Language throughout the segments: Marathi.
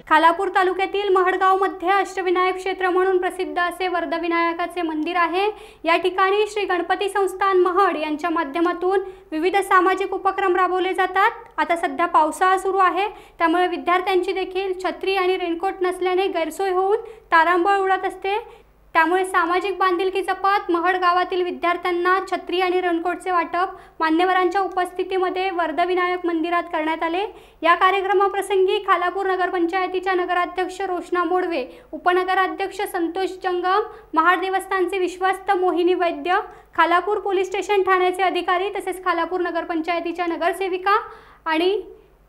खालापूर तालुक्यातील महडगावमध्ये अष्टविनायक क्षेत्र म्हणून प्रसिद्ध असे वर्धविनायकाचे मंदिर आहे। या ठिकाणी श्री गणपती संस्थान महड यांच्या माध्यमातून विविध सामाजिक उपक्रम राबवले जातात। आता सध्या पावसाळा सुरू आहे, त्यामुळे विद्यार्थ्यांची देखील छत्री आणि रेनकोट नसल्याने गैरसोय होऊन तारांबळ उडत असते। त्यामुळे सामाजिक बांधिलकी जपत महड गावातील विद्यार्थ्यांना छत्री आणि रेनकोटचे वाटप मान्यवरांच्या उपस्थितीमध्ये वर्धविनायक मंदिरात करण्यात आले। या कार्यक्रमाप्रसंगी खालापूर नगरपंचायतीच्या नगराध्यक्ष रोशना मोडवे, उपनगराध्यक्ष संतोष जंगम, महाड देवस्थानचे विश्वस्त मोहिनी वैद्य, खालापूर पोलीस स्टेशन ठाण्याचे अधिकारी तसेच खालापूर नगरपंचायतीच्या नगरसेविका आणि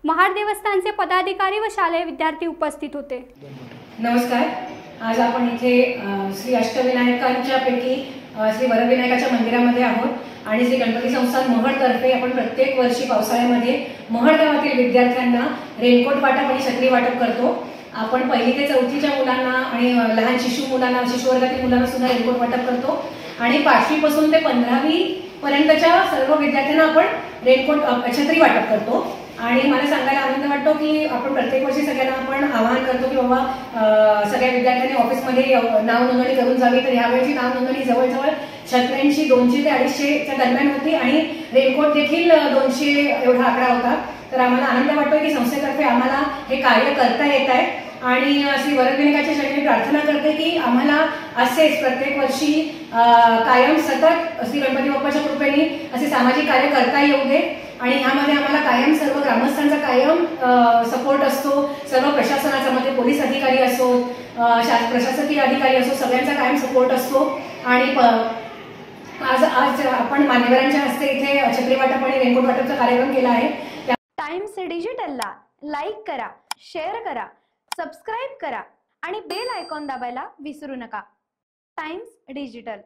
महाड देवस्थानचे पदाधिकारी व शालेय विद्यार्थी उपस्थित होते। नमस्कार। आज आपण इथे श्री अष्टविनायकांच्या पैकी श्री वरविनायकाच्या मंदिरामध्ये आहोत आणि श्री गणपती संस्थान महड तर्फे आपण प्रत्येक वर्षी पावसाळ्यामध्ये महड गावातील विद्यार्थ्यांना रेनकोट वाटप आणि छत्री वाटप करतो। आपण पहिली ते चौथीच्या मुलांना आणि लहान शिशु वर्गातील मुलांना सुद्धा रेनकोट वाटप करतो आणि 5वी पासून ते 15वी पर्यंतच्या सर्व विद्यार्थ्यांना आपण रेनकोट छत्री वाटप करतो। आणि मला सांगायला आनंद वाटतो की आपण प्रत्येक वर्षी सगळ्यांना आपण आवाहन करतो की बाबा सगळ्या विद्यार्थ्यांनी ऑफिसमध्ये नाव नोंदणी करून जावी। तर यावेळची नाव नोंदणी जवळजवळ छत्र्यांची 200 ते 250च्या दरम्यान होती आणि रेनकोट देखील 200 एवढा आकडा होता। तर आम्हाला आनंद वाटतो की संस्थेतर्फे आम्हाला हे कार्य करता येत आहे आणि श्री वरविनायकाच्या चरणी प्रार्थना करते की आम्हाला असेच प्रत्येक वर्षी कायम सतत श्री गणपती बाप्पाच्या कृपेने असे सामाजिक कार्य करता येऊ दे आणि ह्यामध्ये आम्हाला कायम सर्व ग्रामस्थांचा कायम सपोर्ट असतो। सर्व प्रशासनाचा मध्ये पोलीस अधिकारी असो, प्रशासकीय अधिकारी असो, सगळ्यांचा कायम सपोर्ट असतो। आणि आज आपण मान्यवरांच्या हस्ते इथे छत्री वाटप आणि रेनकोट वाटपचा कार्यक्रम केला आहे। टाइम्स डिजिटलला लाईक करा, शेअर करा, सबस्क्राइब करा आणि बेल आयकॉन दाबायला विसरू नका। Times digital.